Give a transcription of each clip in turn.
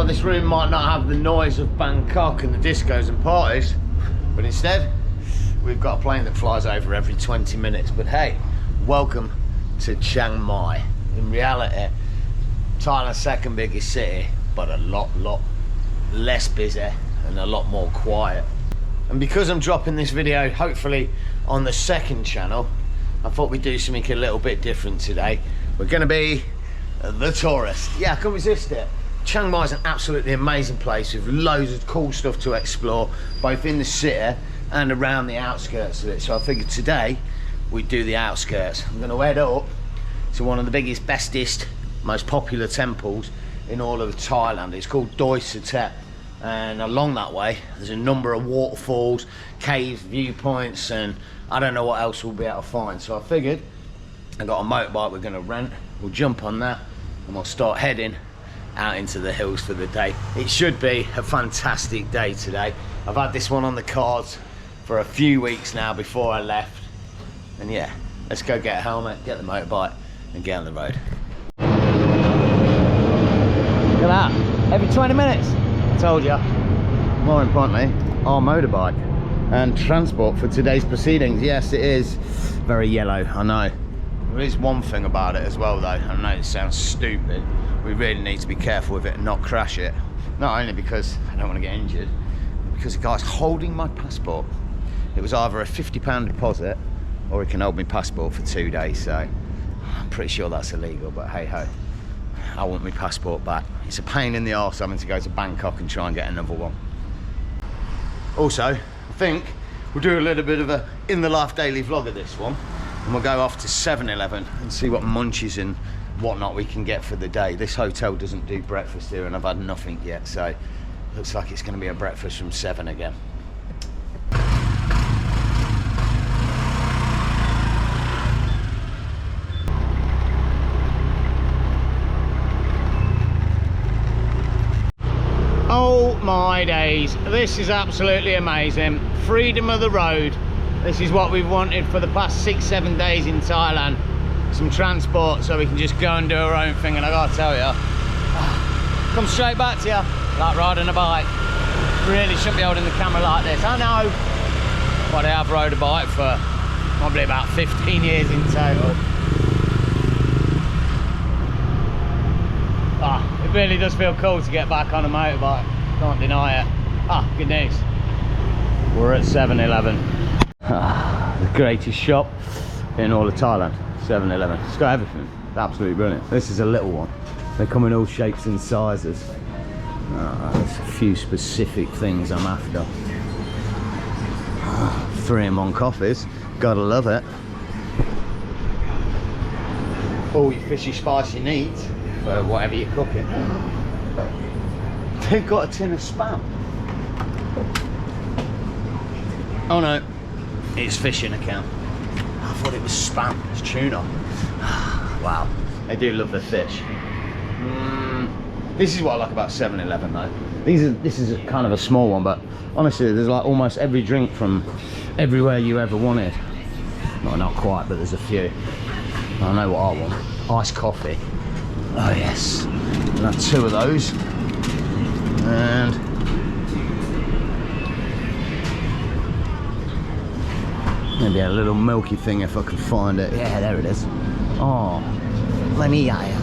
Thought this room might not have the noise of Bangkok and the discos and parties, but instead we've got a plane that flies over every 20 minutes. But hey, welcome to Chiang Mai. In reality, Thailand's second biggest city, but a lot less busy and a lot more quiet. And because I'm dropping this video hopefully on the second channel, I thought we'd do something a little bit different today. We're gonna be the tourist. Yeah, I couldn't resist it. Chiang Mai is an absolutely amazing place with loads of cool stuff to explore, both in the city and around the outskirts of it. So I figured today we'd do the outskirts. I'm gonna head up to one of the biggest, bestest, most popular temples in all of Thailand. It's called Doi Suthep. And along that way, there's a number of waterfalls, caves, viewpoints, and I don't know what else we'll be able to find. So I figured, I got a motorbike we're gonna rent. We'll jump on that and we'll start heading out into the hills for the day. It should be a fantastic day today. I've had this one on the cards for a few weeks now before I left. And yeah, let's go get a helmet, get the motorbike and get on the road. Look at that, every 20 minutes. I told you. More importantly, our motorbike and transport for today's proceedings. Yes, it is very yellow, I know. There is one thing about it as well though. I know it sounds stupid. We really need to be careful with it and not crash it. Not only because I don't want to get injured, but because the guy's holding my passport. It was either a £50 deposit or he can hold my passport for 2 days, so I'm pretty sure that's illegal, but hey ho. I want my passport back. It's a pain in the arse having to go to Bangkok and try and get another one. Also, I think we'll do a little bit of a in the life daily vlog of this one, and we'll go off to 7-Eleven and see what munchies and whatnot we can get for the day. This hotel doesn't do breakfast here and I've had nothing yet, so looks like it's going to be a breakfast from 7 again. Oh my days, this is absolutely amazing. Freedom of the road. This is what we've wanted for the past 6-7 days in Thailand. Some transport so we can just go and do our own thing. And I gotta tell you, come straight back to you like riding a bike. Really shouldn't be holding the camera like this, I know, but I have rode a bike for probably about 15 years in total. It really does feel cool to get back on a motorbike, can't deny it. Good news, we're at 7-Eleven. The greatest shop in all of Thailand. 7-Eleven. It's got everything. It's absolutely brilliant. This is a little one. They come in all shapes and sizes. There's a few specific things I'm after. 3-in-1 coffees. Gotta love it. All your fishy spicy needs for whatever you're cooking. They've got a tin of Spam. Oh no, it's fishing account. I thought it was Spam, it's tuna. Wow, they do love the fish. This is what I like about 7-Eleven though. This is kind of a small one, but honestly there's like almost every drink from everywhere you ever wanted. No, not quite, but there's a few. I know what I want. Iced coffee. Oh yes, I'll have 2 of those. And maybe a little milky thing if I can find it. Yeah, there it is. Oh, let me at ya.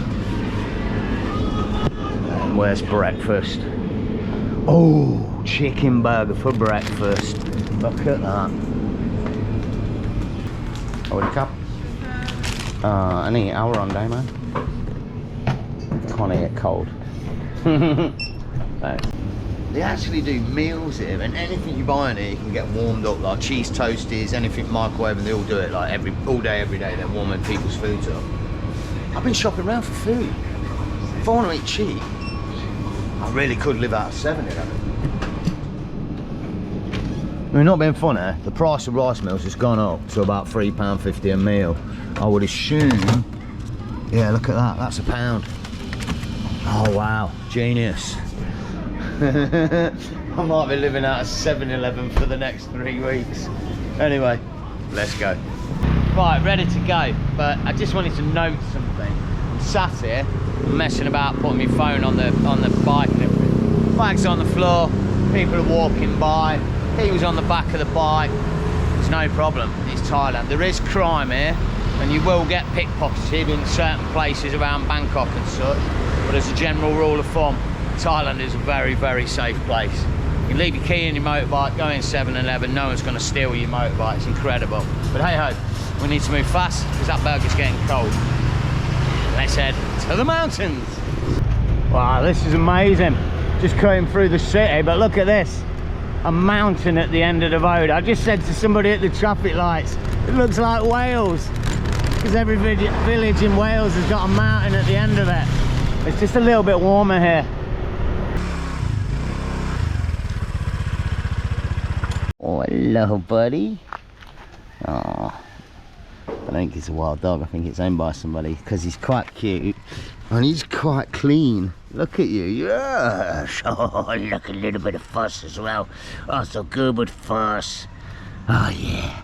And where's breakfast? Oh, chicken burger for breakfast. Look at that. Oh, a cup. Any hour on day, man. Can't eat it cold. Thanks. They actually do meals here, and anything you buy in here you can get warmed up, like cheese toasties, anything microwave, and they all do it like all day, every day. They're warming people's food up. I've been shopping around for food. If I want to eat cheap, I really could live out of 7-Eleven. I mean, not being funny, the price of rice meals has gone up to about £3.50 a meal. I would assume, yeah, look at that, that's £1. Oh wow, genius. I might be living out of 7-Eleven for the next 3 weeks. Anyway, let's go. Right, ready to go, but I just wanted to note something. I'm sat here messing about putting my phone on the bike and everything. bags on the floor, people are walking by. He was on the back of the bike. It's no problem. It's Thailand. There is crime here, and you will get pickpocketed in certain places around Bangkok and such. But as a general rule of thumb, Thailand is a very, very safe place. You can leave your key in your motorbike, go in 7-Eleven, no one's going to steal your motorbike. It's incredible. But hey ho, we need to move fast because that burger's getting cold. Let's head to the mountains. Wow, this is amazing. Just cutting through the city, but look at this. A mountain at the end of the road. I just said to somebody at the traffic lights, it looks like Wales, because every village in Wales has got a mountain at the end of it. It's just a little bit warmer here. Oh, hello, buddy. Oh, I don't think it's a wild dog. I think it's owned by somebody because he's quite cute and he's quite clean. Look at you. Yes. Oh, look, a little bit of fuss as well. Oh, so good with fuss. Oh, yeah.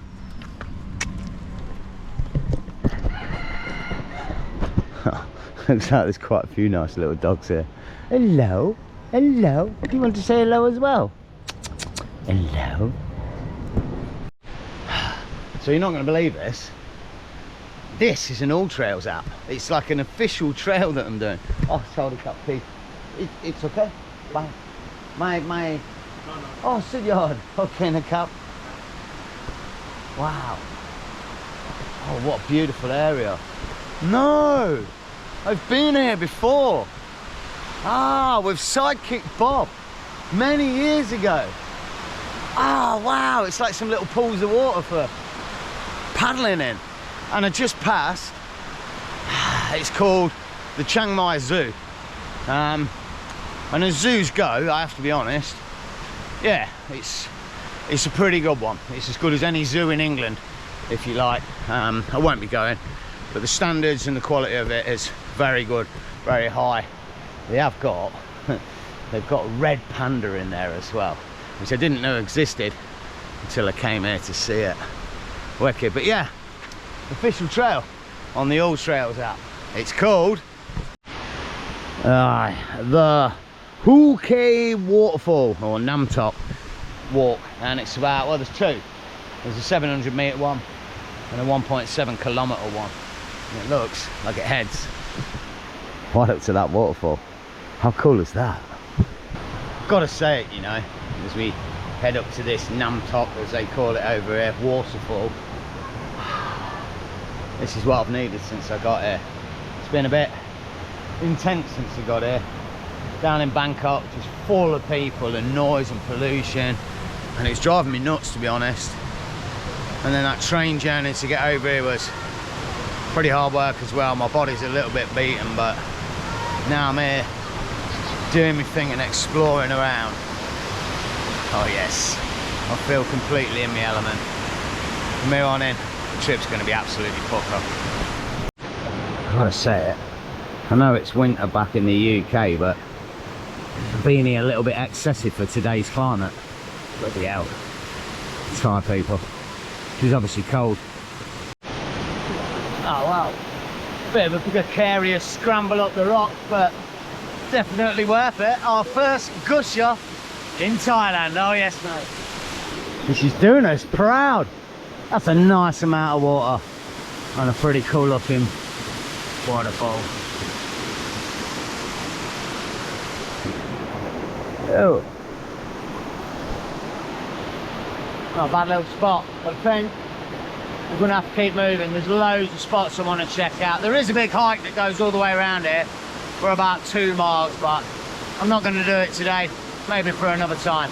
Looks like there's quite a few nice little dogs here. Hello. Hello. Do you want to say hello as well? Hello. So you're not going to believe this. This is an All Trails app. It's like an official trail that I'm doing. Oh, sorry, cup Pete. It's okay. Bye. My. No. Oh, senor. Okay, in a cup. Wow. Oh, what a beautiful area. No, I've been here before. Ah, with Sidekick Bob many years ago. Oh wow, it's like some little pools of water for paddling in. And I just passed, it's called the Chiang Mai Zoo. And as zoos go, I have to be honest, yeah, it's a pretty good one. It's as good as any zoo in England, if you like. I won't be going, but the standards and the quality of it is very good, very high. They have got, they've got a red panda in there as well, which I didn't know existed until I came here to see it. Wicked. But yeah, official trail on the All Trails app. It's called the Hukay Waterfall, or Nam Tok Walk, and it's about, well, there's two. There's a 700 metre one and a 1.7 kilometre one, and it looks like it heads right up to that waterfall. How cool is that? Gotta say it, you know, as we head up to this Nam Tok, as they call it over here, waterfall. This is what I've needed since I got here. It's been a bit intense since I got here. Down in Bangkok, just full of people and noise and pollution, and it's driving me nuts, to be honest. And then that train journey to get over here was pretty hard work as well. My body's a little bit beaten, but now I'm here doing my thing and exploring around. Oh yes, I feel completely in my element. From here on in, the trip's going to be absolutely pucker. I've got to say it, I know it's winter back in the UK, but being here a little bit excessive for today's climate. Bloody hell. Thai people. She's obviously cold. Oh wow. Bit of a precarious scramble up the rock, but definitely worth it. Our first gusher in Thailand. Oh yes, mate. And she's doing us proud. That's a nice amount of water and a pretty cool looking waterfall. Oh, not a bad little spot, but I think we're going to have to keep moving. There's loads of spots I want to check out. There is a big hike that goes all the way around here for about 2 miles, but I'm not going to do it today, maybe for another time.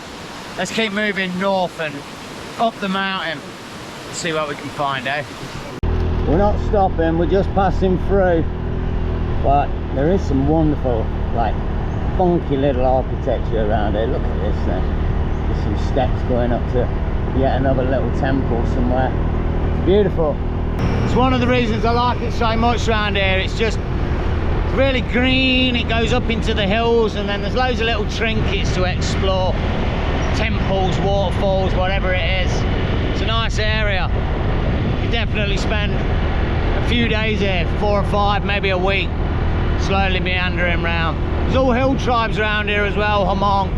Let's keep moving north and up the mountain and see what we can find, eh? We're not stopping, we're just passing through, but there is some wonderful, like, funky little architecture around here. Look at this thing. There's some steps going up to yet another little temple somewhere. It's beautiful. It's one of the reasons I like it so much around here. It's just really green, it goes up into the hills, and then there's loads of little trinkets to explore. Temples, waterfalls, whatever it is. It's a nice area. You definitely spend a few days here, 4 or 5, maybe a week, slowly meandering around. There's all hill tribes around here as well, Hmong.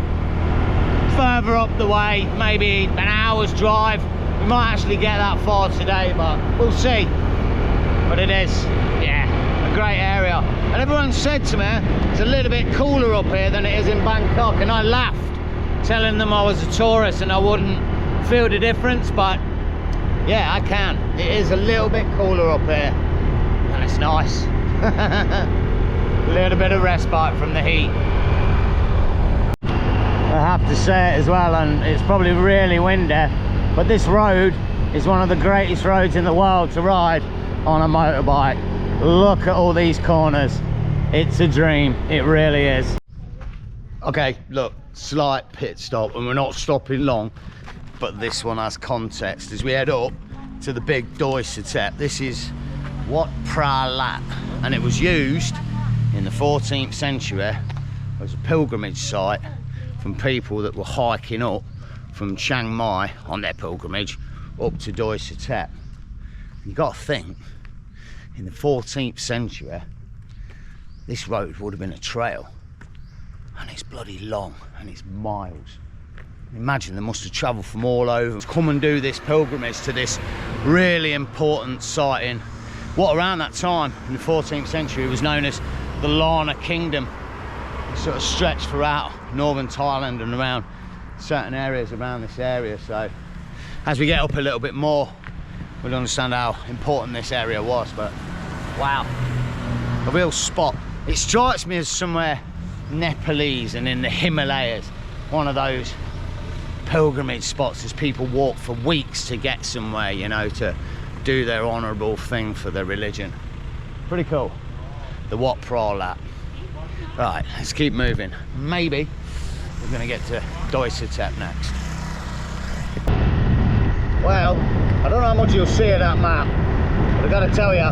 Further up the way, maybe an hour's drive. We might actually get that far today, but we'll see. But it is, yeah, a great area. And everyone said to me, it's a little bit cooler up here than it is in Bangkok. And I laughed, telling them I was a tourist and I wouldn't feel the difference, but yeah, I can. It is a little bit cooler up here, and it's nice. A little bit of respite from the heat. I have to say it as well, and it's probably really windy, but this road is one of the greatest roads in the world to ride on a motorbike. Look at all these corners. It's a dream, it really is. Okay, look, slight pit stop, and we're not stopping long, but this one has context as we head up to the big Doi Satep. This is Wat Phra Lat, and it was used in the 14th century as a pilgrimage site from people that were hiking up from Chiang Mai on their pilgrimage up to Doi Satep. You've got to think, in the 14th century, this road would have been a trail, and it's bloody long and it's miles. Imagine they must have travelled from all over to come and do this pilgrimage to this really important site in what around that time in the 14th century was known as the Lana Kingdom. It sort of stretched throughout northern Thailand and around certain areas around this area. So as we get up a little bit more, we'll understand how important this area was. But wow, a real spot. It strikes me as somewhere Nepalese and in the Himalayas, one of those pilgrimage spots as people walk for weeks to get somewhere, you know, to do their honourable thing for their religion. Pretty cool. The Wat Phra Lat. Right, let's keep moving. Maybe we're going to get to Doi Satep next. Well, I don't know how much you'll see of that map, but I got to tell you,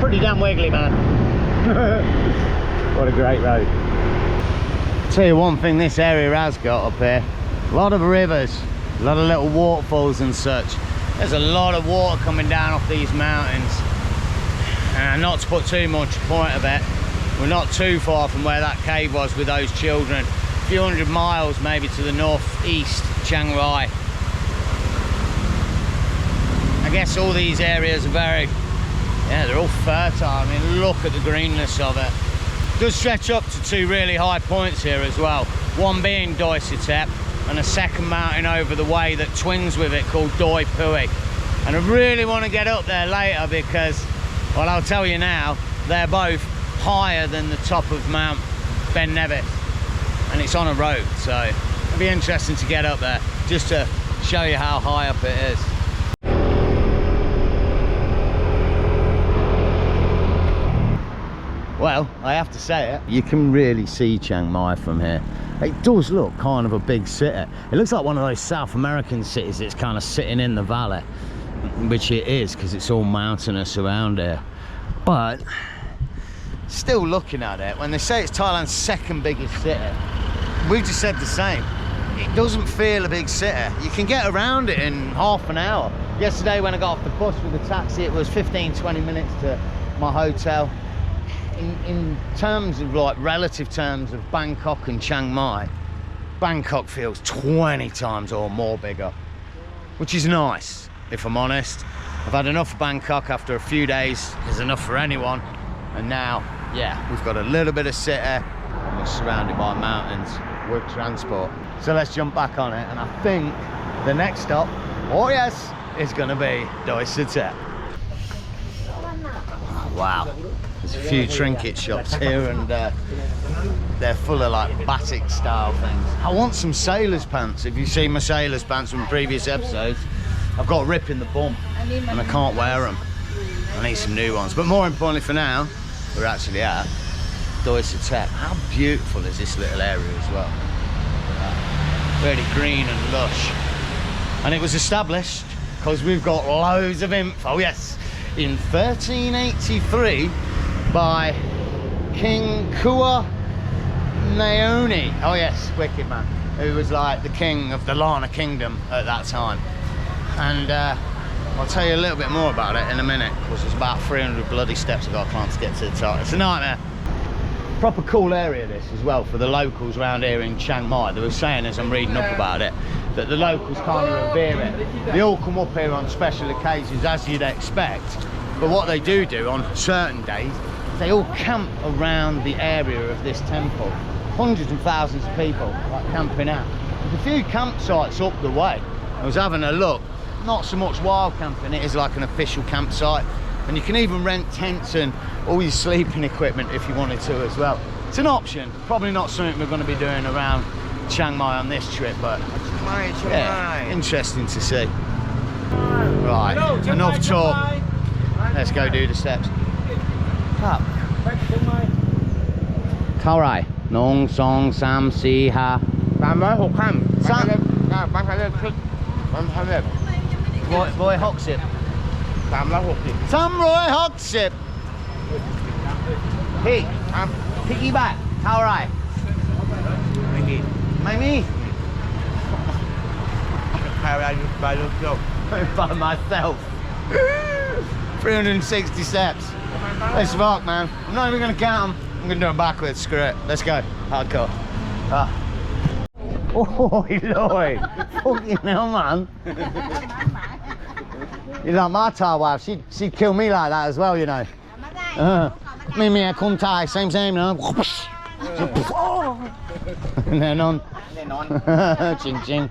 pretty damn wiggly, man. What a great road. I'll tell you one thing this area has got up here. A lot of rivers, a lot of little waterfalls and such. There's a lot of water coming down off these mountains. And not to put too much point of it, we're not too far from where that cave was with those children. A few hundred miles maybe to the northeast, Chiang Rai. I guess all these areas are very, yeah, they're all fertile. I mean, look at the greenness of it. It does stretch up to two really high points here as well. One being Doi Satep, and a second mountain over the way that twins with it called Doi Pui. And I really want to get up there later because, well, I'll tell you now, they're both higher than the top of Mount Ben Nevis, and it's on a road, so it'll be interesting to get up there just to show you how high up it is. Well, I have to say it, you can really see Chiang Mai from here. It does look kind of a big city. It looks like one of those South American cities that's kind of sitting in the valley, which it is because it's all mountainous around here. But still looking at it, when they say it's Thailand's second biggest city, we've just said the same. It doesn't feel a big city. You can get around it in half an hour. Yesterday when I got off the bus with the taxi, it was 15-20 minutes to my hotel. In terms of, like, relative terms of Bangkok and Chiang Mai, Bangkok feels 20 times or more bigger, which is nice, if I'm honest. I've had enough of Bangkok after a few days. There's enough for anyone. And now, yeah, we've got a little bit of city and we're surrounded by mountains with transport. So let's jump back on it, and I think the next stop, oh yes, is going to be Doi Satep. Wow. There's a few trinket shops here, and they're full of like batik style things. I want some sailor's pants. If you've seen my sailor's pants from previous episodes, I've got a rip in the bum and I can't wear them. I need some new ones. But more importantly for now, we're actually at Doi Satep. How beautiful is this little area as well? Really green and lush. And it was established because we've got loads of info. Yes, in 1383 by King Kua Naoni. Oh yes, wicked man. Who was like the king of the Lana Kingdom at that time. And I'll tell you a little bit more about it in a minute, because there's about 300 bloody steps I've got to climb to get to the top. It's a nightmare. Proper cool area this as well for the locals around here in Chiang Mai. They were saying as I'm reading up about it that the locals kind of revere it. They all come up here on special occasions as you'd expect, but what they do on certain days, they all camp around the area of this temple. Hundreds and thousands of people like camping out. There's a few campsites up the way. I was having a look, not so much wild camping, it is like an official campsite, and you can even rent tents and all your sleeping equipment if you wanted to as well. It's an option, probably not something we're going to be doing around Chiang Mai on this trip, but yeah, interesting to see. Right, enough talk, let's go do the steps. Up. Khao Rai Nong Song Sam Si Ha 360 พี่พี่กี่บาทเท่าไหร่ไม่มี by myself 360 steps. Let's rock, man. I'm not even gonna count them. I'm gonna do them backwards. Screw it. Let's go. Hardcore. Oh, Lord. Fucking hell, man. You're like my Thai wife. She'd kill me like that as well, you know. Me, Kun Thai, same, no? And then on. Ching, ching.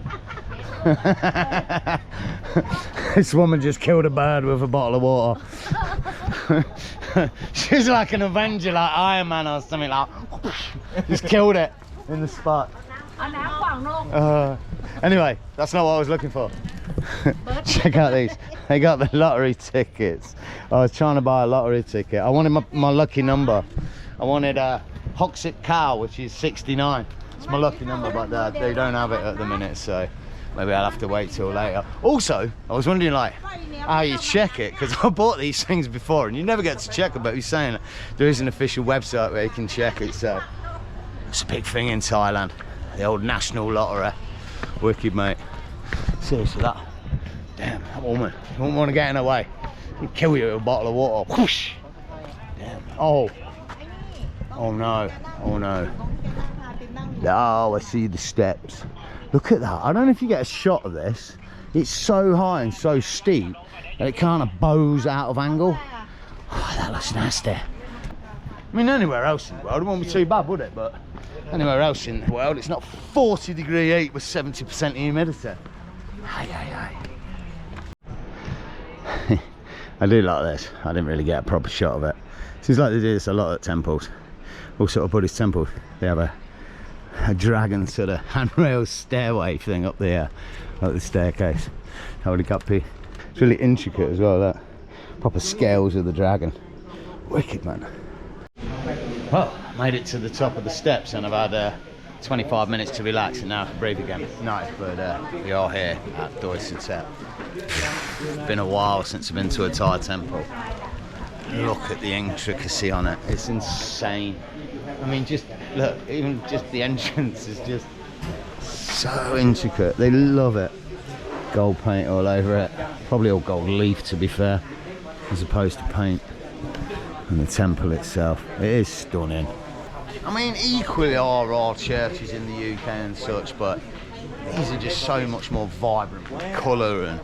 This woman just killed a bird with a bottle of water. She's like an Avenger, like Iron Man or something, like just killed it in the spot. Anyway, that's not what I was looking for. Check out these. They got the lottery tickets. I was trying to buy a lottery ticket. I wanted my lucky number. I wanted a Hoxip cow, which is 69. It's my lucky number, but they don't have it at the minute, so maybe I'll have to wait till later. Also, I was wondering like how you check it, because I bought these things before and you never get to check them, but he's saying that there is an official website where you can check it, so it's a big thing in Thailand. The old national lottery. Wicked, mate. Seriously, that. Damn, that woman. You wouldn't want to get in her way. She'd kill you with a bottle of water. Whoosh! Damn. Oh. Oh no. Oh no. Oh, I see the steps. Look at that. I don't know if you get a shot of this. It's so high and so steep that it kind of bows out of angle. Oh, that looks nasty. I mean, anywhere else in the world, it won't be too bad, would it? But anywhere else in the world, it's not 40-degree heat with 70% humidity. Aye, aye, aye. I do like this. I didn't really get a proper shot of it. Seems like they do this a lot at temples. All sort of Buddhist temples. They have a dragon sort of handrail stairway thing up there, like the staircase. It's really intricate as well, that. Proper scales of the dragon. Wicked, man. Well, made it to the top of the steps and I've had 25 minutes to relax and now I can breathe again. Nice, but we are here at Doi Suthep. It's been a while since I've been to a Thai temple. Look at the intricacy on it, it's insane. I mean, just look, even just the entrance is just so intricate. They love it. Gold paint all over it. Probably all gold leaf, to be fair, as opposed to paint. And the temple itself, it is stunning. I mean, equally are our churches in the UK and such, but these are just so much more vibrant with colour, and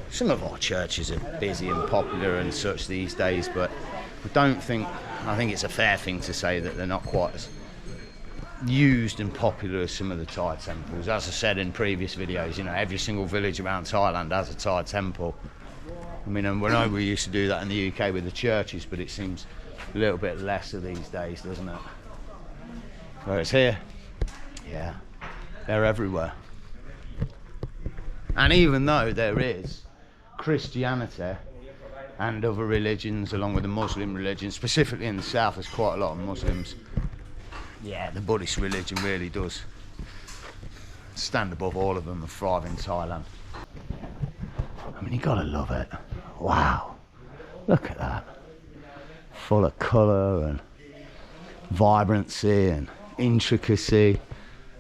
some of our churches are busy and popular and such these days, but I think it's a fair thing to say that they're not quite as used and popular as some of the Thai temples. As I said in previous videos, you know, every single village around Thailand has a Thai temple. I mean, and we used to do that in the UK with the churches, but it seems a little bit less of these days, doesn't it? Whereas here, yeah, they're everywhere. And even though there is Christianity and other religions along with the Muslim religion, specifically in the south there's quite a lot of Muslims, yeah, the Buddhist religion really does stand above all of them and thrive in Thailand. I mean, you gotta love it. Wow, look at that. Full of colour and vibrancy and intricacy,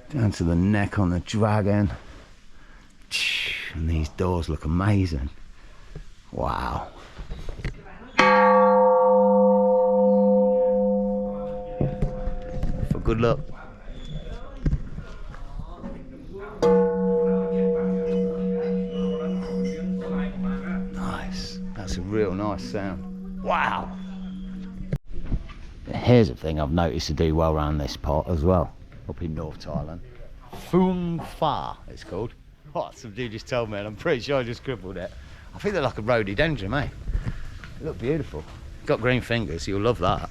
down to the neck on the dragon. And these doors look amazing. Wow. Good luck. Nice. That's a real nice sound. Wow. Here's a thing I've noticed to do well around this part as well, up in North Thailand. Phung Pha, it's called. What? Some dude just told me, and I'm pretty sure I just scribbled it. I think they're like a rhododendron, eh? They look beautiful. Got green fingers, you'll love that.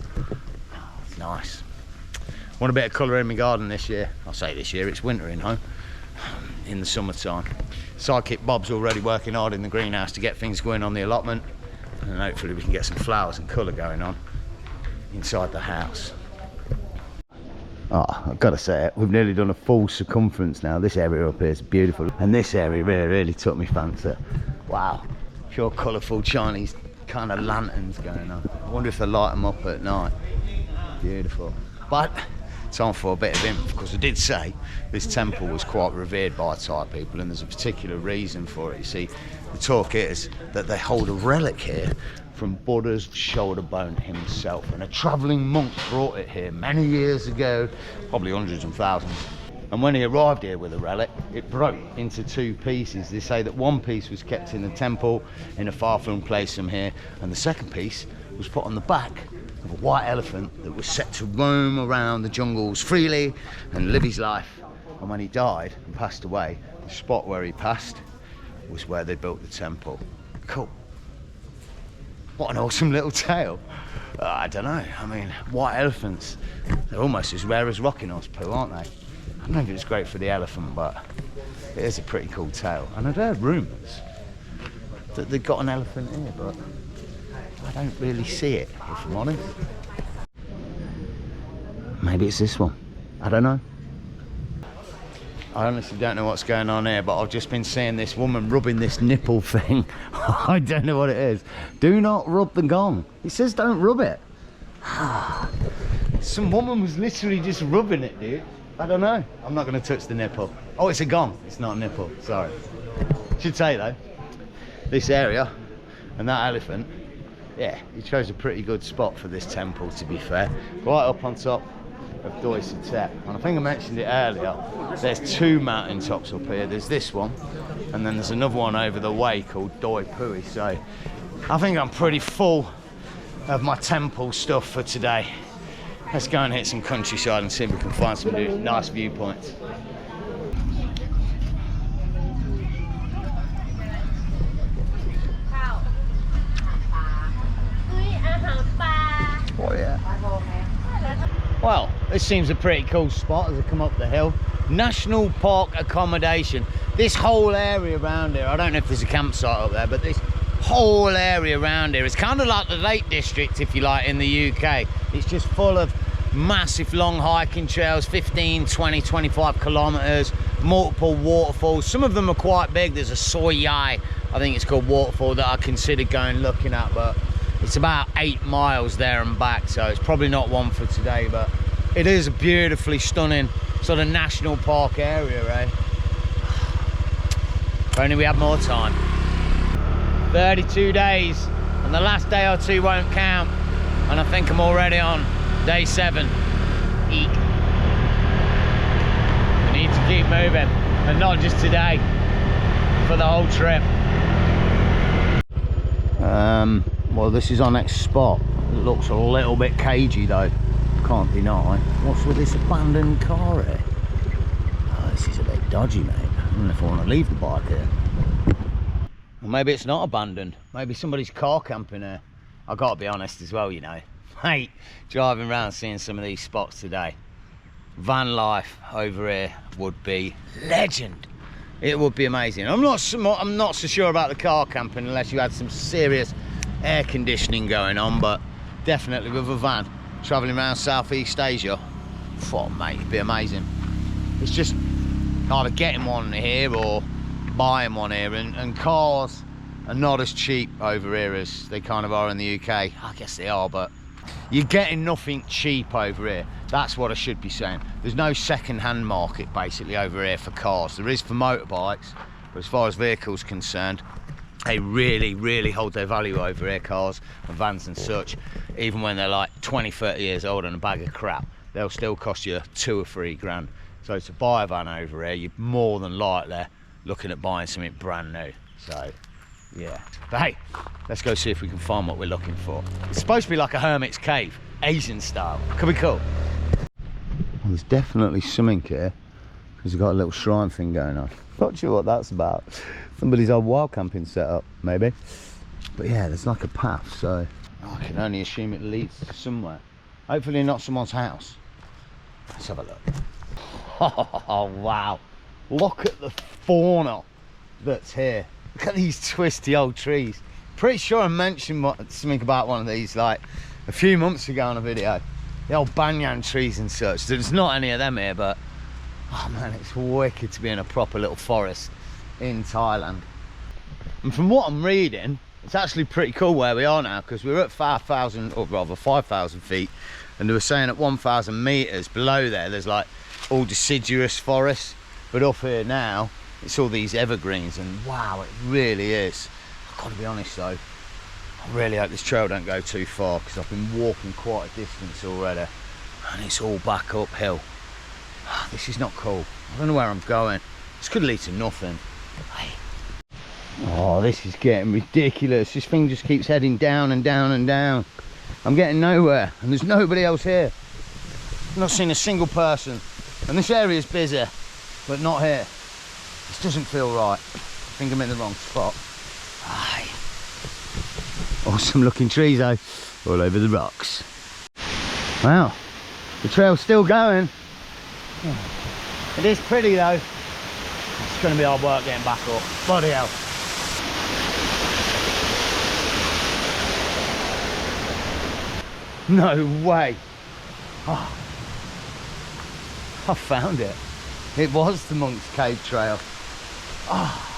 Oh, it's nice. Want a bit of colour in my garden this year. I'll say this year, it's winter in home. In the summertime. Sidekick Bob's already working hard in the greenhouse to get things going on the allotment, and hopefully we can get some flowers and colour going on inside the house. Oh, I've got to say it, we've nearly done a full circumference now. This area up here is beautiful, and this area really took me fancy. Wow, pure colourful Chinese kind of lanterns going on. I wonder if they light them up at night. Beautiful. But time for a bit of info, because I did say this temple was quite revered by Thai people, and there's a particular reason for it. You see, the talk is that they hold a relic here from Buddha's shoulder bone himself, and a travelling monk brought it here many years ago, probably hundreds and thousands. And when he arrived here with a relic, it broke into two pieces. They say that one piece was kept in the temple in a far-flung place from here, and the second piece was put on the back of a white elephant that was set to roam around the jungles freely and live his life. And when he died and passed away, the spot where he passed was where they built the temple. Cool. What an awesome little tale. I don't know, I mean, white elephants, they're almost as rare as rocking horse poo, aren't they? I don't know if it's great for the elephant, but it is a pretty cool tale. And I've heard rumours that they've got an elephant here, but I don't really see it, if I'm honest. Maybe it's this one, I don't know. I honestly don't know what's going on here, but I've just been seeing this woman rubbing this nipple thing. I don't know what it is. Do not rub the gong. It says don't rub it. Some woman was literally just rubbing it, dude. I don't know. I'm not going to touch the nipple. Oh, it's a gong. It's not a nipple. Sorry. Should say though, this area and that elephant, yeah, he chose a pretty good spot for this temple, to be fair. Right up on top of Doi Satep, and I think I mentioned it earlier, there's two mountain tops up here. There's this one, and then there's another one over the way called Doi Pui. So I think I'm pretty full of my temple stuff for today. Let's go and hit some countryside and see if we can find some nice viewpoints. Oh yeah. Well, this seems a pretty cool spot as I come up the hill. National Park accommodation. This whole area around here, I don't know if there's a campsite up there, but this whole area around here is kind of like the Lake District, if you like, in the UK. It's just full of massive long hiking trails, 15, 20, 25 kilometres, multiple waterfalls. Some of them are quite big. There's a Soi Yai, I think it's called, waterfall that I considered going looking at, but it's about 8 miles there and back, so it's probably not one for today, but it is a beautifully stunning sort of national park area, eh? If only we had more time. 32 days, and the last day or two won't count, and I think I'm already on day 7. Eek. We need to keep moving, and not just today, for the whole trip. Well, this is our next spot. It looks a little bit cagey though, can't deny. What's with this abandoned car here? Oh, this is a bit dodgy, mate. I don't know if I want to leave the bike here. Well, maybe it's not abandoned. Maybe somebody's car camping here. I've got to be honest as well, you know. Mate, driving around seeing some of these spots today. Van life over here would be legend. It would be amazing. I'm not so sure about the car camping unless you had some serious air conditioning going on, but definitely with a van traveling around Southeast Asia, oh mate, it'd be amazing. It's just either getting one here or buying one here, and cars are not as cheap over here as they kind of are in the UK. I guess they are, but you're getting nothing cheap over here. That's what I should be saying. There's no second-hand market basically over here for cars. There is for motorbikes, but as far as vehicles concerned, they really hold their value over here, cars and vans and such, even when they're like 20, 30 years old and a bag of crap. they'll still cost you 2 or 3 grand. So to buy a van over here, you're more than likely looking at buying something brand new. So yeah, but hey, let's go see if we can find what we're looking for. It's supposed to be like a hermit's cave, Asian style. Could be cool. Well, there's definitely something here, because we've got a little shrine thing going on. Not sure what that's about. Somebody's old wild camping setup, maybe. But yeah, there's like a path, so I can only assume it leads to somewhere. Hopefully not someone's house. Let's have a look. Oh wow, look at the fauna that's here. Look at these twisty old trees. Pretty sure I mentioned something about one of these like a few months ago on a video. The old banyan trees and such. There's not any of them here, but oh man, it's wicked to be in a proper little forest in Thailand. And from what I'm reading, it's actually pretty cool where we are now, because we're at 5,000, or rather 5,000 feet, and they were saying at 1,000 meters below there's like all deciduous forests, but up here now it's all these evergreens, and wow, it really is. I've got to be honest though, I really hope this trail don't go too far, because I've been walking quite a distance already and it's all back uphill. This is not cool. I don't know where I'm going. This could lead to nothing. Hey. Oh, this is getting ridiculous. This thing just keeps heading down and down and down. I'm getting nowhere, and there's nobody else here. I've not seen a single person, and this area is busy, but not here. This doesn't feel right. I think I'm in the wrong spot. Aye. Awesome looking trees though, all over the rocks. Wow, the trail's still going. It is pretty though. It's going to be hard work getting back up. Bloody hell. No way. Oh, I found it. It was the Monk's Cave Trail. Oh,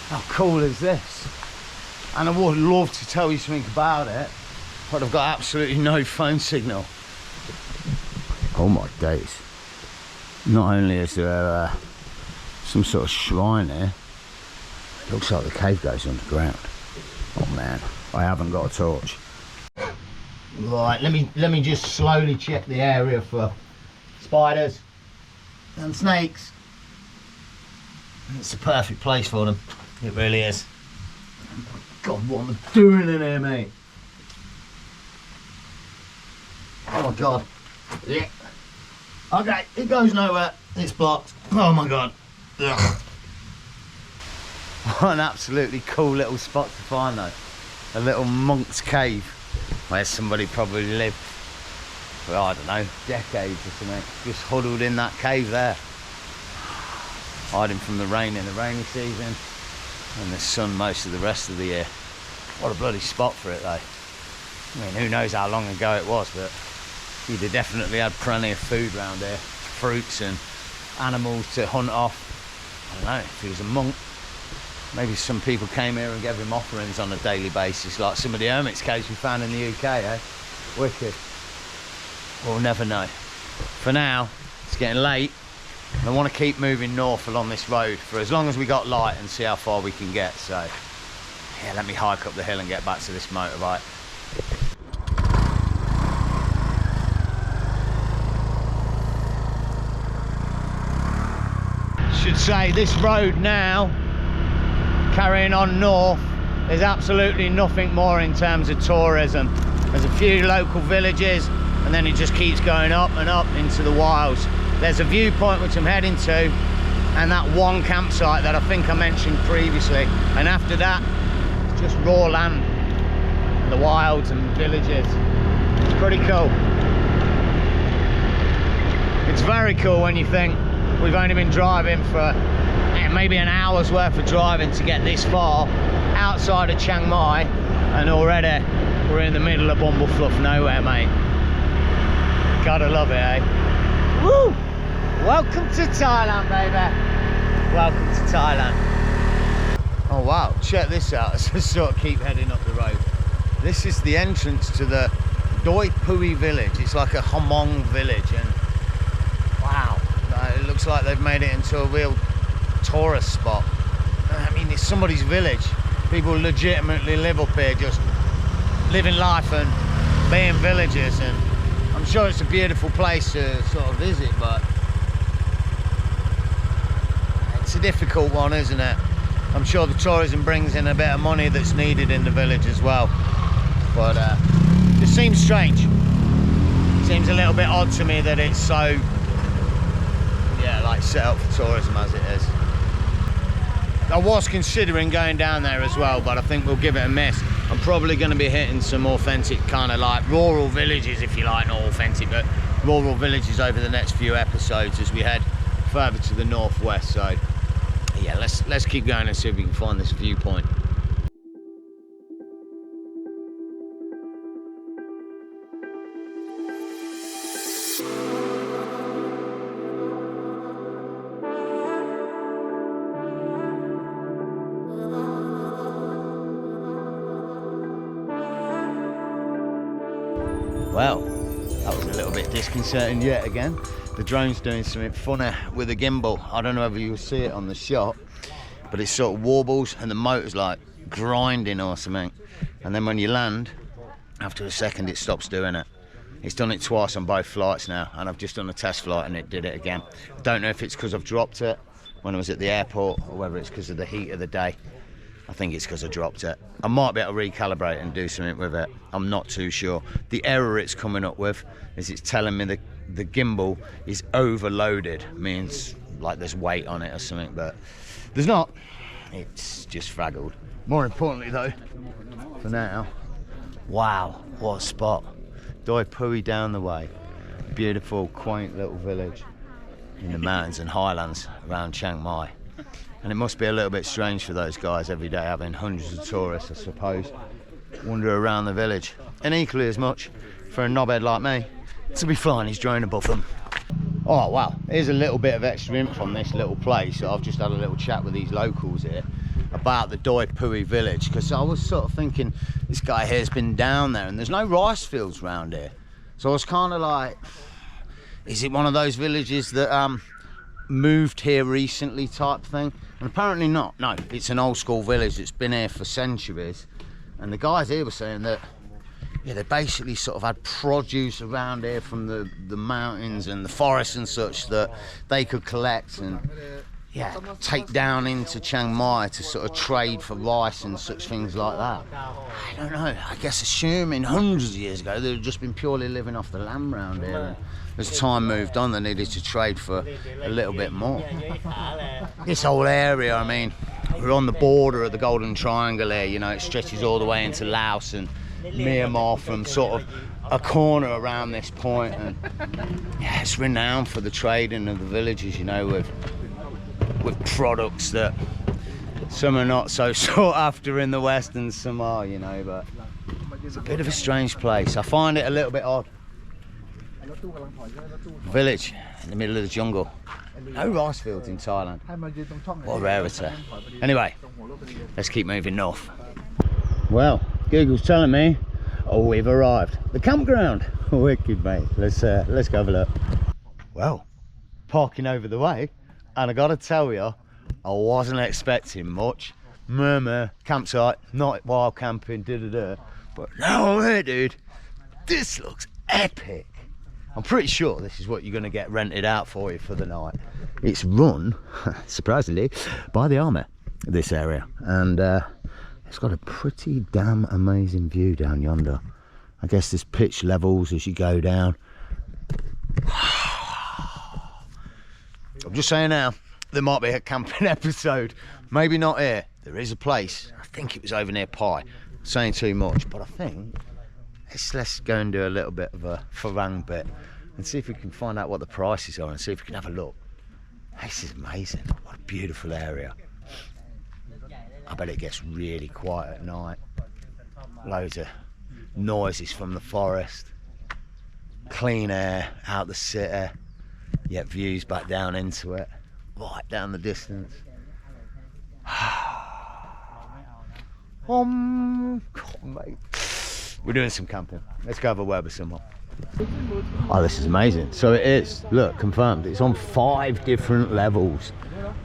how cool is this? And I would love to tell you something about it, but I've got absolutely no phone signal. Oh my days. Not only is there some sort of shrine here, it looks like the cave goes underground. Oh man, I haven't got a torch. Right, let me just slowly check the area for spiders and snakes. It's the perfect place for them. It really is. God, what am I doing in here, mate? Oh my god. Yeah. Okay, it goes nowhere. It's blocked. Oh my god. Ugh. What an absolutely cool little spot to find though. A little monk's cave where somebody probably lived for, I don't know, decades or something. Just huddled in that cave there. Hiding from the rain in the rainy season and the sun most of the rest of the year. What a bloody spot for it though. I mean, who knows how long ago it was, but you'd have definitely had plenty of food around here. Fruits and animals to hunt off. I don't know, if he was a monk, maybe some people came here and gave him offerings on a daily basis, like some of the hermit's caves we found in the UK, eh? Wicked. We'll never know. For now, it's getting late, and I want to keep moving north along this road for as long as we got light and see how far we can get. So, yeah, let me hike up the hill and get back to this motorbike. Should say this road now, carrying on north, there's absolutely nothing more in terms of tourism. There's a few local villages, and then it just keeps going up and up into the wilds. There's a viewpoint which I'm heading to, and that one campsite that I think I mentioned previously, and after that it's just raw land and the wilds and villages. It's pretty cool. It's very cool when you think we've only been driving for maybe an hour's worth of driving to get this far outside of Chiang Mai, and already we're in the middle of Bumblefluff nowhere, mate. Gotta love it, eh? Woo! Welcome to Thailand, baby. Welcome to Thailand. Oh wow, check this out. Let's just sort of keep heading up the road. This is the entrance to the Doi Pui village. It's like a Hmong village, and wow, it looks like they've made it into a real tourist spot. I mean, it's somebody's village. People legitimately live up here, just living life and being villagers. And I I'm sure it's a beautiful place to sort of visit, but it's a difficult one, isn't it? I'm sure the tourism brings in a bit of money that's needed in the village as well, but it just seems strange. Seems a little bit odd to me that it's so, yeah, like set up for tourism as it is. I was considering going down there as well, but I think we'll give it a miss. I'm probably going to be hitting some authentic kind of like rural villages, if you like, not authentic, but rural villages over the next few episodes as we head further to the northwest. So yeah, let's keep going and see if we can find this viewpoint. Well, that was a little bit disconcerting yet again. The drone's doing something funny with the gimbal. I don't know whether you'll see it on the shot, but it sort of warbles and the motor's like grinding or something. And then when you land, after a second it stops doing it. It's done it twice on both flights now, and I've just done a test flight and it did it again. I don't know if it's because I've dropped it when I was at the airport or whether it's because of the heat of the day. I think it's because I dropped it. I might be able to recalibrate and do something with it. I'm not too sure. The error it's coming up with is it's telling me the gimbal is overloaded. Means like there's weight on it or something, but there's not. It's just fraggled. More importantly though, for now, wow, what a spot. Doi Pui down the way. Beautiful, quaint little village in the mountains and highlands around Chiang Mai. And it must be a little bit strange for those guys every day having hundreds of tourists, I suppose, wander around the village. And equally as much for a knobhead like me to be flying his drone above them. Oh wow, here's a little bit of extra info on this little place. I've just had a little chat with these locals here about the Doi Pui village, because I was sort of thinking this guy here's been down there and there's no rice fields around here. So I was kind of like, is it one of those villages that moved here recently type thing? And apparently not. No, it's an old school village that's been here for centuries, and the guys here were saying that yeah, they basically sort of had produce around here from the mountains and the forests and such that they could collect and yeah, take down into Chiang Mai to sort of trade for rice and such things like that. I don't know, I guess assuming hundreds of years ago they'd just been purely living off the land around here, and as time moved on they needed to trade for a little bit more. This whole area, I mean, we're on the border of the Golden Triangle here, you know, it stretches all the way into Laos and Myanmar from sort of a corner around this point, and yeah, it's renowned for the trading of the villages, you know, with products that some are not so sought after in the West and some are, you know, but it's a bit of a strange place. I find it a little bit odd. Village in the middle of the jungle. No rice fields in Thailand. What a rarity. Anyway, let's keep moving north. Well, Google's telling me, oh, we've arrived. The campground. Wicked, mate. Let's go have a look. Well, parking over the way. And I gotta tell you, I wasn't expecting much. Murmur, campsite, not wild camping, but now I'm here, dude. This looks epic. I'm pretty sure this is what you're gonna get rented out for you for the night. It's run, surprisingly, by the army, this area. And it's got a pretty damn amazing view down yonder. I guess there's pitch levels as you go down. I'm just saying now, there might be a camping episode. Maybe not here. There is a place. I think it was over near Pai. Saying too much, but I think let's go and do a little bit of a farang bit and see if we can find out what the prices are and see if we can have a look. This is amazing. What a beautiful area. I bet it gets really quiet at night. Loads of noises from the forest. Clean air out the city. Yet views back down into it, right down the distance. God, mate. We're doing some camping. Let's go have a word with someone. Oh, this is amazing. So it is, look, confirmed. It's on 5 different levels,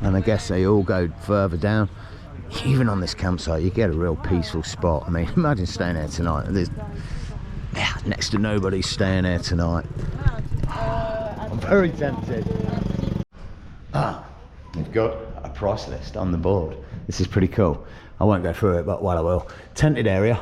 and I guess they all go further down. Even on this campsite, you get a real peaceful spot. I mean, imagine staying there tonight. Yeah, next to nobody's staying here tonight. I'm very tempted. We've got a price list on the board. This is pretty cool. I won't go through it, but well, I will. Tented area,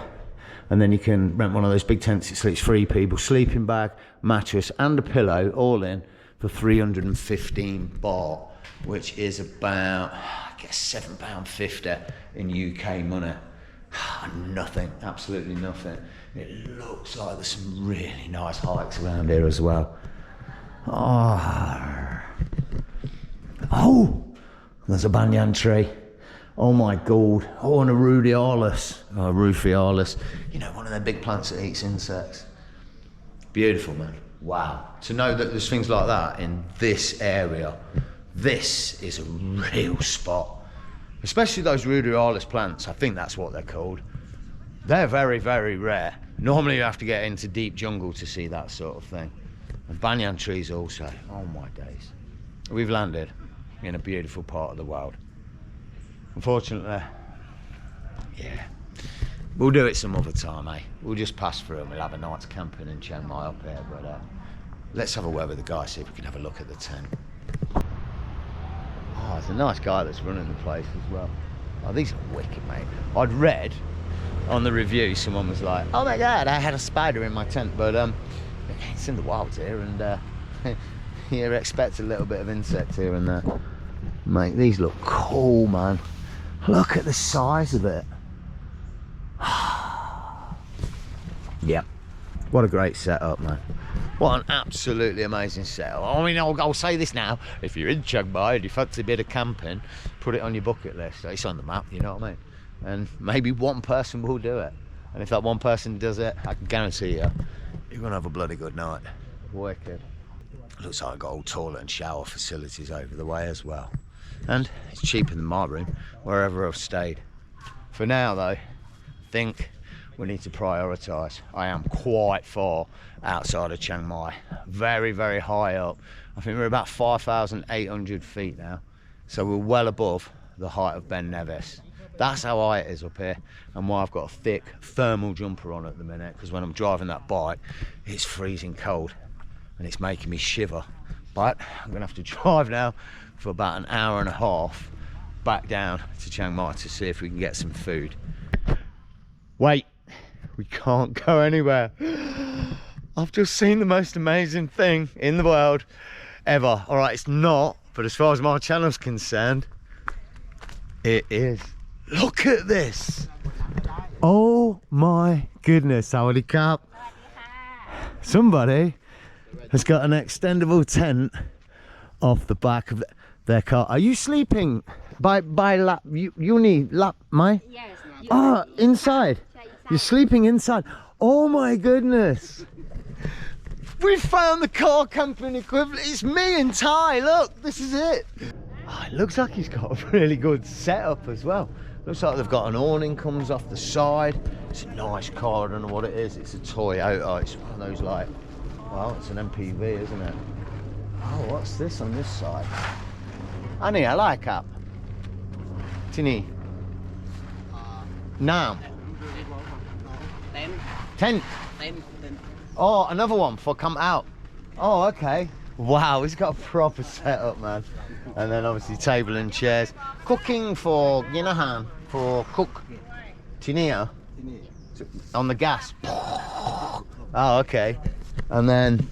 and then you can rent one of those big tents. It sleeps 3 people, sleeping bag, mattress, and a pillow, all in for 315 baht, which is about, I guess, £7.50 in UK money. Nothing, absolutely nothing. It looks like there's some really nice hikes around here as well. Oh, there's a banyan tree. Oh my God. Oh, and a rufialis. You know, one of them big plants that eats insects. Beautiful, man. Wow. To know that there's things like that in this area, this is a real spot. Especially those rudialis plants, I think that's what they're called. They're very, very rare. Normally you have to get into deep jungle to see that sort of thing. And banyan trees also. Oh my days. We've landed in a beautiful part of the world. Unfortunately, yeah, we'll do it some other time, eh? We'll just pass through and we'll have a night's camping in Chiang Mai up here, but let's have a word with the guy, see if we can have a look at the tent. Oh, it's a nice guy that's running the place as well. Oh, these are wicked, mate. I'd read on the review, someone was like, oh my God, I had a spider in my tent, but it's in the wilds here, and you expect a little bit of insect here and there. Mate, these look cool, man. Look at the size of it. Yep. What a great setup, man. What an absolutely amazing setup. I mean, I'll say this now. If you're in Chiang Mai and you fancy a bit of camping, put it on your bucket list. It's on the map, you know what I mean? And maybe one person will do it. And if that one person does it, I can guarantee you, you're going to have a bloody good night. Wicked. Looks like I've got all toilet and shower facilities over the way as well. And it's cheaper than my room, wherever I've stayed. For now, though, I think we need to prioritise. I am quite far outside of Chiang Mai, very, very high up. I think we're about 5,800 feet now, so we're well above the height of Ben Nevis. That's how high it is up here, and why I've got a thick thermal jumper on at the minute, because when I'm driving that bike, it's freezing cold and it's making me shiver. But I'm gonna have to drive now for about an hour and a half back down to Chiang Mai to see if we can get some food. Wait, we can't go anywhere. I've just seen the most amazing thing in the world ever. All right, it's not, but as far as my channel's concerned, it is. Look at this. Oh my goodness, Sawadee Krap. Somebody has got an extendable tent off the back of their car. Are you sleeping by lap? You need lap, Mai? Yes. Oh, inside. You're sleeping inside. Oh my goodness. We found the car camping equivalent. It's me and Thai. Look, this is it. Oh, it looks like he's got a really good setup as well. Looks like they've got an awning comes off the side. It's a nice car. I don't know what it is. It's a Toyota. It's one of those like, well, it's an MPV, isn't it? Oh, what's this on this side? Annie, I like up. Tini. Nam. Tent. Oh, another one for come out. Oh, okay. Wow, he's got a proper setup, man. And then obviously table and chairs. Cooking for Yinahan, for cook. Tinia. On the gas. Oh, okay. And then,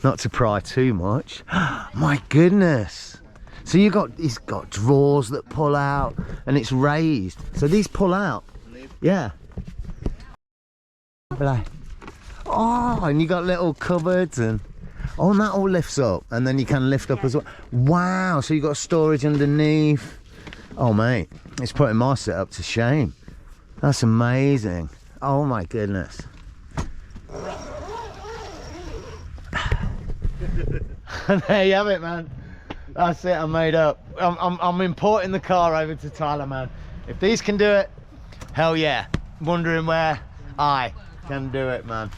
not to pry too much. My goodness. So he's got drawers that pull out and it's raised. So these pull out. Yeah. Oh, and you got little cupboards and that all lifts up, and then you can lift up as well. Wow, so you got storage underneath. Oh mate, it's putting my setup to shame. That's amazing. Oh my goodness. And there you have it, man. That's it, I'm made up. I'm importing the car over to Thailand, man. If these can do it, hell yeah. Wondering where I can do it, man.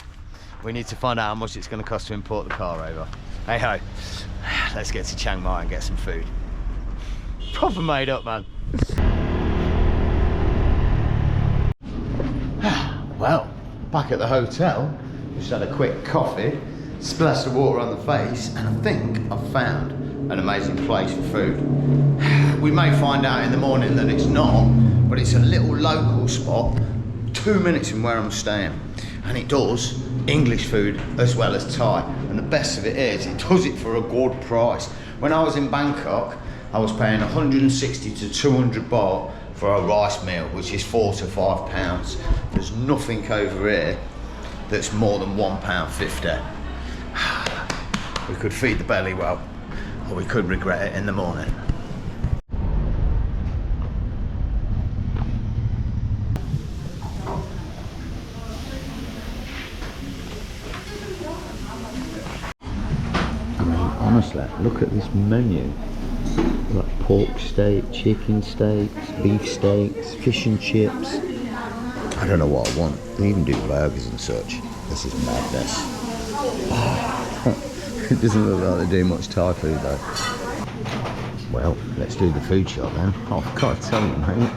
We need to find out how much it's going to cost to import the car over. Hey ho, let's get to Chiang Mai and get some food. Proper made up, man. Well, back at the hotel, Just had a quick coffee, splashed the water on the face, and I think I've found an amazing place for food. We may find out in the morning that it's not, but it's a little local spot 2 minutes from where I'm staying, and it does English food as well as Thai, and the best of it is it does it for a good price. When I was in Bangkok, I was paying 160 to 200 baht for a rice meal, which is £4 to £5. There's nothing over here that's more than £1.50. We could feed the belly well, or we could regret it in the morning. I mean, honestly, look at this menu. Like pork steak, chicken steaks, beef steaks, fish and chips. I don't know what I want. They even do burgers and such. This is madness. It doesn't look like they do much Thai food though. Well, let's do the food shop then. Oh, I've got to tell you, mate,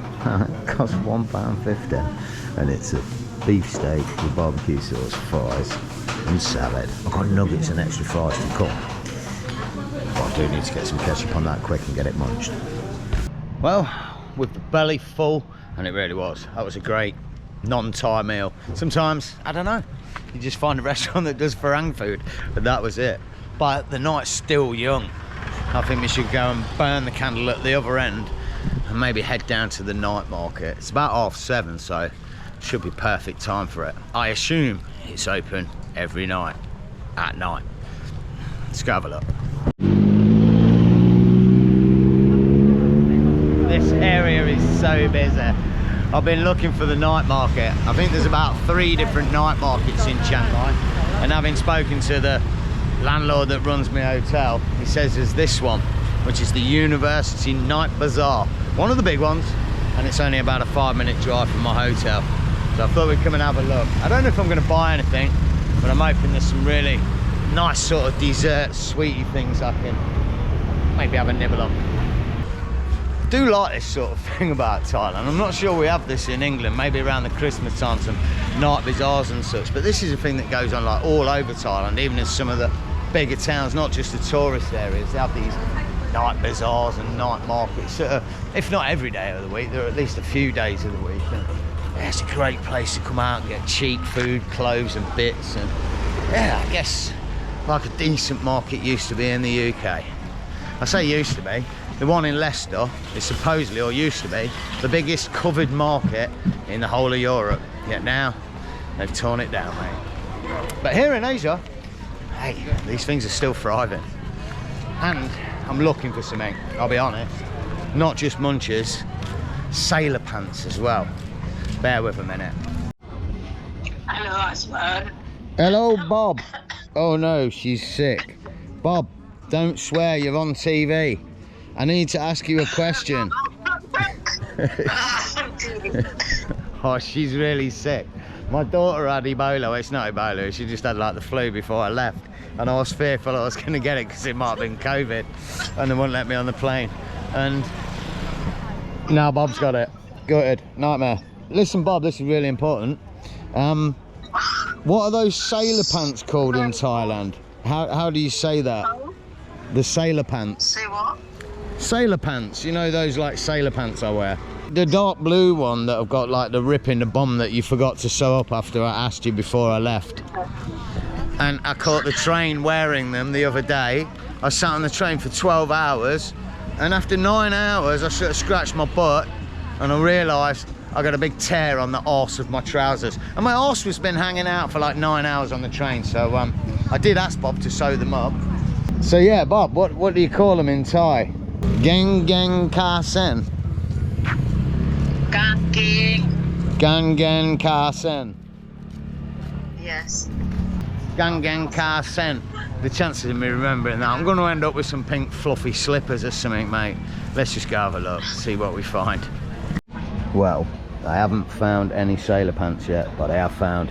it costs £1.50, and it's a beef steak with barbecue sauce, fries, and salad. I've got nuggets and extra fries to come. But I do need to get some ketchup on that quick and get it munched. Well, with the belly full, and it really was. That was a great non-Thai meal. Sometimes, I don't know, you just find a restaurant that does Farang food, but that was it. But the night's still young. I think we should go and burn the candle at the other end and maybe head down to the night market. It's about 7:30, so it should be perfect time for it. I assume it's open every night at night. Let's go have a look. This area is so busy. I've been looking for the night market. I think there's about 3 different night markets in Chiang Mai, and having spoken to the landlord that runs my hotel, he says there's this one, which is the University Night Bazaar, one of the big ones, and it's only about a 5-minute drive from my hotel. So I thought we'd come and have a look. I don't know if I'm going to buy anything, but I'm hoping there's some really nice sort of dessert, sweetie things I can maybe have a nibble on. I do like this sort of thing about Thailand. I'm not sure we have this in England, maybe around the Christmas time, some night bazaars and such, but this is a thing that goes on like all over Thailand, even in some of the bigger towns, not just the tourist areas. They have these night bazaars and night markets, if not every day of the week, there are at least a few days of the week. And yeah, it's a great place to come out and get cheap food, clothes and bits, and yeah, I guess like a decent market used to be in the UK. I say used to be. The one in Leicester is supposedly, or used to be, the biggest covered market in the whole of Europe. Yet now, they've torn it down, mate. But here in Asia, hey, these things are still thriving. And I'm looking for something, I'll be honest. Not just munches, sailor pants as well. Bear with a minute. Hello, husband. Hello, Bob. Oh no, she's sick. Bob, don't swear, you're on TV. I need to ask you a question. Oh, she's really sick. My daughter had Ebola. Well, it's not Ebola, she just had like the flu before I left. And I was fearful I was going to get it because it might have been COVID. And they wouldn't let me on the plane. And now Bob's got it. Good. Nightmare. Listen, Bob, this is really important. What are those sailor pants called in Thailand? How do you say that? The sailor pants. Say what? Sailor pants, you know those like sailor pants I wear. The dark blue one that I've got like the rip in the bum that you forgot to sew up after I asked you before I left. And I caught the train wearing them the other day. I sat on the train for 12 hours, and after 9 hours I sort of scratched my butt and I realised I got a big tear on the arse of my trousers. And my arse was been hanging out for like 9 hours on the train, so I did ask Bob to sew them up. So yeah, Bob, what do you call them in Thai? Gang gang ka sen. Gang gang. Gang gang ka sen. Yes. Gang gang ka sen. The chances of me remembering that, I'm going to end up with some pink fluffy slippers or something, mate. Let's just go have a look, see what we find. Well, I haven't found any sailor pants yet, but I have found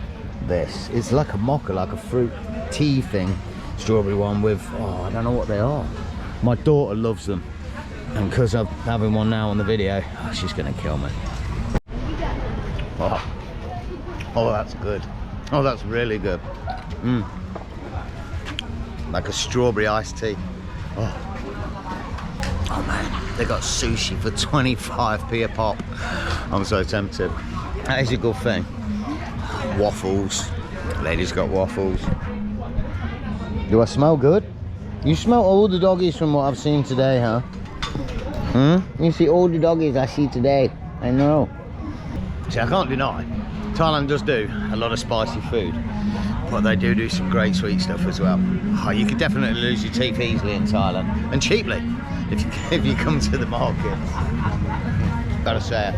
this. It's like a mocha, like a fruit tea thing. Strawberry one with, oh, I don't know what they are. My daughter loves them. And because I'm having one now on the video, she's gonna kill me. Oh, that's good. Oh, that's really good. Like a strawberry iced tea. Oh man, they got sushi for 25p a pop. I'm so tempted. That is a good thing. Waffles. Ladies got waffles. Do I smell good? You smell all the doggies from what I've seen today, huh? You see all the doggies I see today. I know. See, I can't deny, Thailand does do a lot of spicy food, but they do some great sweet stuff as well. Oh, you could definitely lose your teeth easily in Thailand, and cheaply, if you come to the market. Gotta say,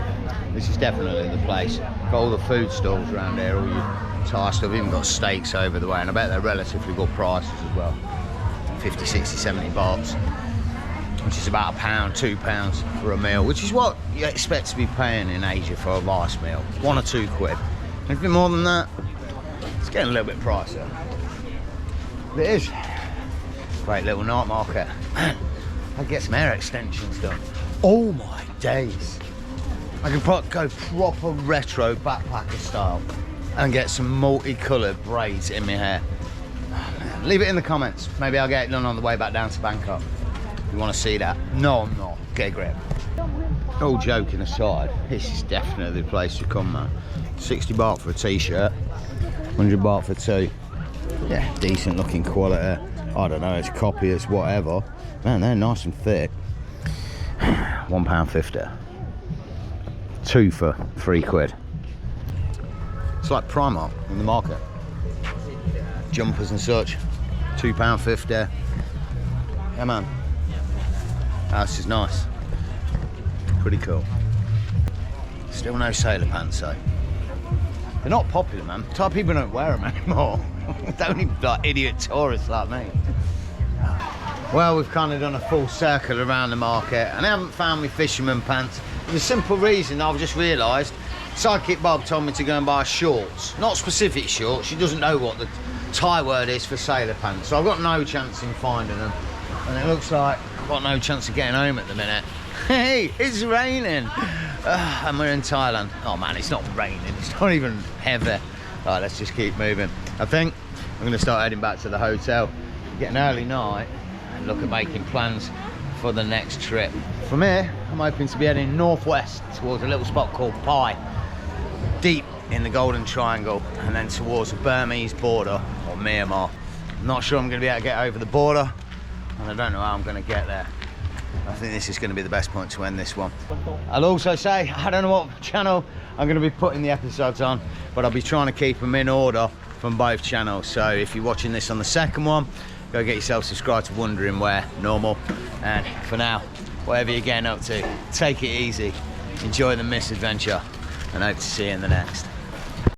this is definitely the place. Got all the food stalls around here, all your Thai stuff, even got steaks over the way, and I bet they're relatively good prices as well. 50, 60, 70 bahts, which is about £1, £2 for a meal, which is what you expect to be paying in Asia for a rice meal. £1 or £2. Anything more than that, it's getting a little bit pricier. It is. Great little night market. Man, I could get some hair extensions done. Oh my days. I can go proper retro backpacker style and get some multicoloured braids in my hair. Leave it in the comments. Maybe I'll get it done on the way back down to Bangkok. You want to see that? No, I'm not. Get a grip. All joking aside, this is definitely the place to come, man. 60 baht for a t-shirt, 100 baht for two. Yeah, decent looking quality. I don't know, it's copiers, whatever. Man, they're nice and thick. £1.50. Two for £3. It's like Primark in the market. Jumpers and such, £2.50. Yeah, man. House is nice. Pretty cool. Still no sailor pants though. They're not popular, man. Thai people don't wear them anymore. Don't even like idiot tourists like me. Well, we've kind of done a full circle around the market and I haven't found my fisherman pants. For the simple reason I've just realised Sidekick Bob told me to go and buy shorts. Not specific shorts, she doesn't know what the Thai word is for sailor pants. So I've got no chance in finding them. And it looks like I've got no chance of getting home at the minute. Hey, it's raining. And we're in Thailand. Oh man, it's not raining, it's not even heavy. Right, let's just keep moving. I think I'm gonna start heading back to the hotel, get an early night, and look at making plans for the next trip. From here, I'm hoping to be heading northwest towards a little spot called Pai, deep in the Golden Triangle, and then towards the Burmese border, or Myanmar. I'm not sure I'm gonna be able to get over the border, and I don't know how I'm gonna get there. I think this is going to be the best point to end this one. I'll also say, I don't know what channel I'm going to be putting the episodes on, but I'll be trying to keep them in order from both channels. So if you're watching this on the second one, go get yourself subscribed to Wondering Where, normal. And for now, whatever you're getting up to, take it easy, enjoy the misadventure, and hope to see you in the next.